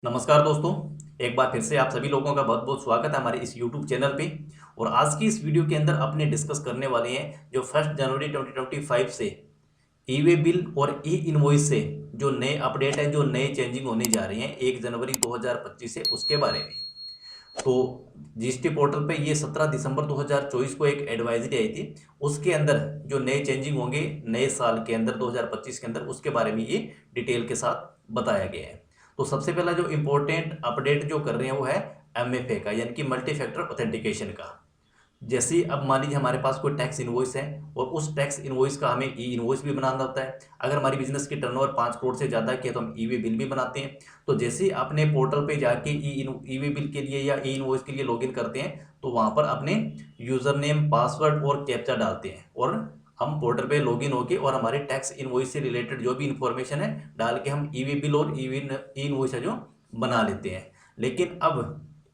नमस्कार दोस्तों। एक बार फिर से आप सभी लोगों का बहुत बहुत स्वागत है हमारे इस YouTube चैनल पे। और आज की इस वीडियो के अंदर अपने डिस्कस करने वाले हैं जो 1 जनवरी 2025 से ई वे बिल और ई इनवॉइस से जो नए अपडेट है, जो नए चेंजिंग होने जा रहे हैं 1 जनवरी 2025 से, उसके बारे में। तो जीएसटी पोर्टल पे ये 17 दिसंबर 2024 को एक एडवाइजरी आई थी। उसके अंदर जो नए चेंजिंग होंगे नए साल के अंदर 2025 के अंदर, उसके बारे में ये डिटेल के साथ बताया गया है। तो सबसे पहला जो इम्पोर्टेंट अपडेट जो कर रहे हैं वो है एमएफए का, यानी कि मल्टी फैक्टर ऑथेंटिकेशन का। जैसे अब मान लीजिए हमारे पास कोई टैक्स इनवॉइस है और उस टैक्स इनवॉइस का हमें ई इनवॉइस भी बनाना होता है। अगर हमारी बिजनेस की टर्नओवर 5 करोड़ से ज़्यादा की है तो हम ई वे बिल भी बनाते हैं। तो जैसे ही अपने पोर्टल पे जाके ई वे बिल के लिए या ई इनवॉइस के लिए लॉगिन करते हैं तो वहाँ पर अपने यूज़र नेम, पासवर्ड और कैप्चा डालते हैं और हम पोर्टल पे लॉगिन होके और हमारे टैक्स इनवॉइस से रिलेटेड जो भी इंफॉर्मेशन है डाल के हम ई वे बिल और ई इनवॉइस है जो बना लेते हैं। लेकिन अब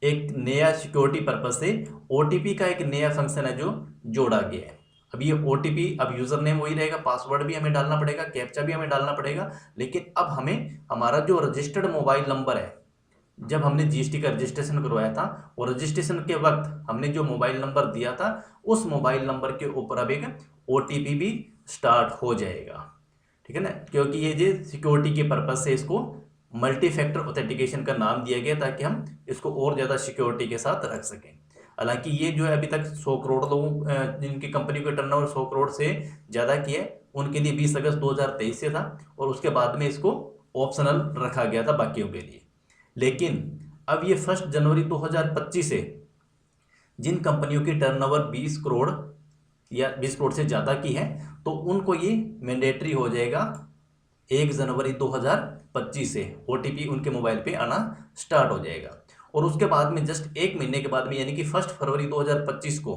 एक नया सिक्योरिटी पर्पज से ओटीपी का एक नया फंक्शन है जो जोड़ा गया है। अब ये ओटीपी, अब यूजर नेम वही रहेगा, पासवर्ड भी हमें डालना पड़ेगा, कैप्चा भी हमें डालना पड़ेगा। लेकिन अब हमें हमारा जो रजिस्टर्ड मोबाइल नंबर है, जब हमने जीएसटी का रजिस्ट्रेशन करवाया था और रजिस्ट्रेशन के वक्त हमने जो मोबाइल नंबर दिया था उस मोबाइल नंबर के ऊपर अब एक ओटीपी भी स्टार्ट हो जाएगा। ठीक है ना, क्योंकि ये जो सिक्योरिटी के पर्पज से इसको मल्टी फैक्टर ऑथेंटिकेशन का नाम दिया गया ताकि हम इसको और ज़्यादा सिक्योरिटी के साथ रख सकें। हालांकि ये जो है अभी तक 100 करोड़ लोगों जिनकी कंपनी का टर्नओवर 100 करोड़ से ज़्यादा की है उनके लिए 20 अगस्त 2023 से था और उसके बाद में इसको ऑप्शनल रखा गया था बाकियों के लिए। लेकिन अब ये 1 जनवरी 2025 से जिन कंपनियों की टर्नओवर 20 करोड़ या 20 करोड़ से ज़्यादा की है तो उनको ये मैंडेटरी हो जाएगा 1 जनवरी 2025 से ओटीपी उनके मोबाइल पे आना स्टार्ट हो जाएगा। और उसके बाद में जस्ट 1 महीने के बाद में यानी कि 1 फरवरी 2025 को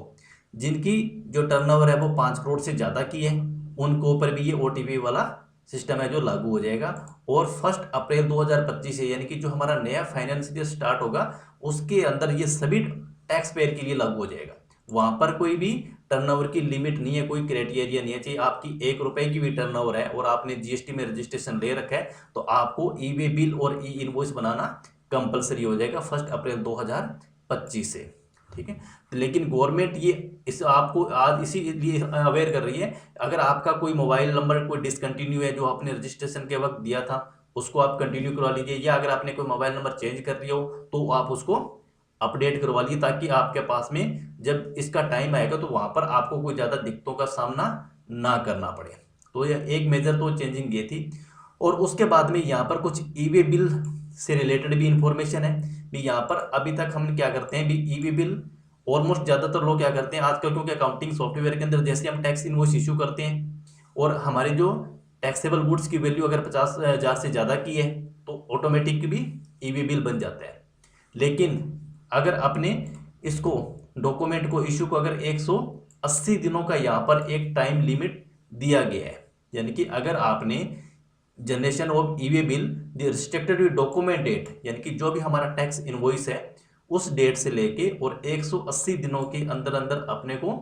जिनकी जो टर्नओवर है वो 5 करोड़ से ज़्यादा की है उनको ऊपर भी ये ओटीपी वाला सिस्टम है जो लागू हो जाएगा। और 1 अप्रैल 2025 से यानी कि जो हमारा नया फाइनेंस ईयर स्टार्ट होगा उसके अंदर ये सभी टैक्स पेयर के लिए लागू हो जाएगा। वहां पर कोई भी टर्नओवर की लिमिट नहीं है, कोई क्राइटेरिया नहीं है। चाहिए आपकी 1 रुपए की भी टर्नओवर है और आपने जीएसटी में रजिस्ट्रेशन ले रखा है तो आपको ई वे बिल और ई इनवॉइस बनाना कंपलसरी हो जाएगा 1 अप्रैल 2025 से। ठीक है, लेकिन गवर्नमेंट ये इस आपको आज इसीलिए अवेयर कर रही है। अगर आपका कोई मोबाइल नंबर कोई डिसकंटिन्यू है जो आपने रजिस्ट्रेशन के वक्त दिया था उसको आप कंटिन्यू करवा लीजिए, या अगर आपने कोई मोबाइल नंबर चेंज कर दिया हो तो आप उसको अपडेट करवा लीजिए ताकि आपके पास में जब इसका टाइम आएगा तो वहां पर आपको कोई ज़्यादा दिक्कतों का सामना ना करना पड़े। तो यह एक मेजर तो चेंजिंग ये थी। और उसके बाद में यहाँ पर कुछ ई वे बिल से रिलेटेड भी इंफॉर्मेशन है। भी यहाँ पर अभी तक हम क्या करते हैं, भी ई वे बिल ऑलमोस्ट ज़्यादातर लोग क्या करते हैं आजकल, क्योंकि अकाउंटिंग सॉफ्टवेयर के अंदर जैसे हम टैक्स इनवॉइस इशू करते हैं और हमारे जो टैक्सेबल गुड्स की वैल्यू अगर 50,000 से ज़्यादा की है तो ऑटोमेटिक भी ई वे बिल बन जाता है। लेकिन अगर अपने इसको डॉक्यूमेंट को इशू को अगर 180 दिनों का यहाँ पर एक टाइम लिमिट दिया गया है, यानी कि अगर आपने generation of E way bill the restricted document date, यानी कि जो भी हमारा टैक्स इनवॉइस है उस डेट से लेके और 180 दिनों के अंदर अंदर अपने को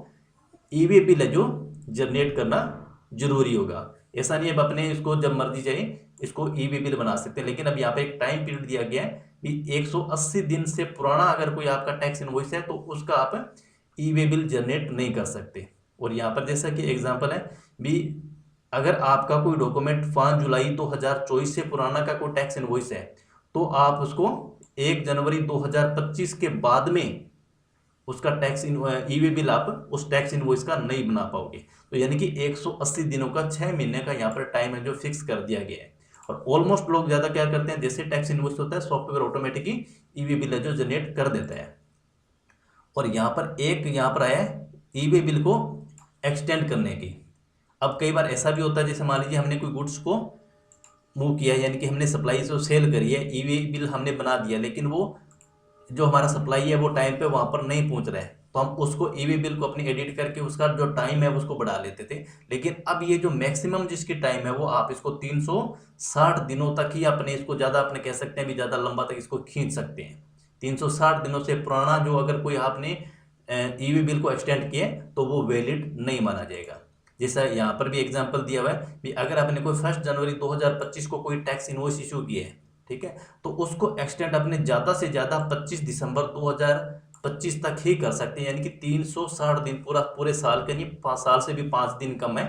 ई वे बिल है जो जनरेट करना जरूरी होगा। ऐसा नहीं है अपने इसको जब मर्जी चाहे इसको ई वे बिल बना सकते हैं, लेकिन अब यहाँ पे एक टाइम पीरियड दिया गया है भी 180 दिन से पुराना अगर कोई आपका टैक्स इनवॉइस है तो उसका आप ई वे बिल जनरेट नहीं कर सकते। और यहाँ पर जैसा कि एग्जांपल है भी, अगर आपका कोई डॉक्यूमेंट 5 जुलाई 2024 से पुराना का कोई टैक्स इनवॉइस है तो आप उसको 1 जनवरी 2025 के बाद में उसका टैक्स ई वे बिल आप उस टैक्स इनवॉइस का नहीं बना पाओगे। तो यानी कि 180 दिनों का 6 महीने का यहाँ पर टाइम है जो फिक्स कर दिया गया है। और ऑलमोस्ट लोग ज़्यादा क्या करते हैं, जैसे टैक्स इनवॉइस होता है सॉफ्टवेयर ऑटोमेटिकली ई वे बिल है जो जनरेट कर देता है। और यहाँ पर आया है ई वे बिल को एक्सटेंड करने की। अब कई बार ऐसा भी होता है जैसे मान लीजिए हमने कोई गुड्स को मूव किया है, यानी कि हमने सप्लाई जो सेल करी है ई वे बिल हमने बना दिया, लेकिन वो जो हमारा सप्लाई है वो टाइम पे वहां पर नहीं पहुंच रहा है तो हम उसको ई वे बिल को अपनी एडिट करके उसका जो टाइम है उसको बढ़ा लेते थे। लेकिन अब ये जो मैक्सिमम जिसकी टाइम है वो आप इसको 360 दिनों तक ही अपने इसको ज़्यादा अपने कह सकते हैं भी ज़्यादा लंबा तक इसको खींच सकते हैं। 360 दिनों से पुराना जो अगर कोई आपने ई वे बिल को एक्सटेंड किए तो वो वैलिड नहीं माना जाएगा। जैसा यहाँ पर भी एग्जाम्पल दिया हुआ है भी, अगर आपने कोई 1 जनवरी 2025 को कोई टैक्स इनवॉइस इशू किए है ठीक है, तो उसको एक्सटेंड अपने ज़्यादा से ज़्यादा 25 दिसंबर 2025 तक ही कर सकते हैं, यानी कि 360 दिन, पूरे साल के नहीं, 5 साल से भी 5 दिन कम है।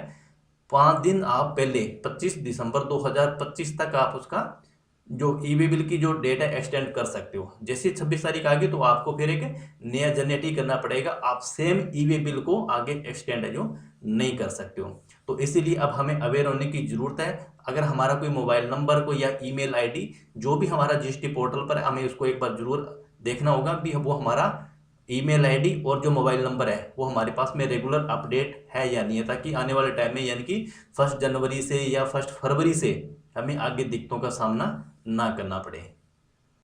5 दिन आप पहले 25 दिसंबर 2025 तक आप उसका जो ई वे बिल की जो डेट है एक्सटेंड कर सकते हो। जैसे 26 तारीख आ गई तो आपको फिर एक नया जनरेट करना पड़ेगा, आप सेम ई वे बिल को आगे एक्सटेंड है जो नहीं कर सकते हो। तो इसीलिए अब हमें अवेयर होने की जरूरत है। अगर हमारा कोई मोबाइल नंबर को या ईमेल आईडी जो भी हमारा जीएसटी पोर्टल पर है, हमें उसको एक बार जरूर देखना होगा भी वो हमारा ईमेल आईडी और जो मोबाइल नंबर है वो हमारे पास में रेगुलर अपडेट है या नहीं है, ताकि आने वाले टाइम में यानी कि 1 जनवरी से या 1 फरवरी से हमें आगे दिक्कतों का सामना ना करना पड़े।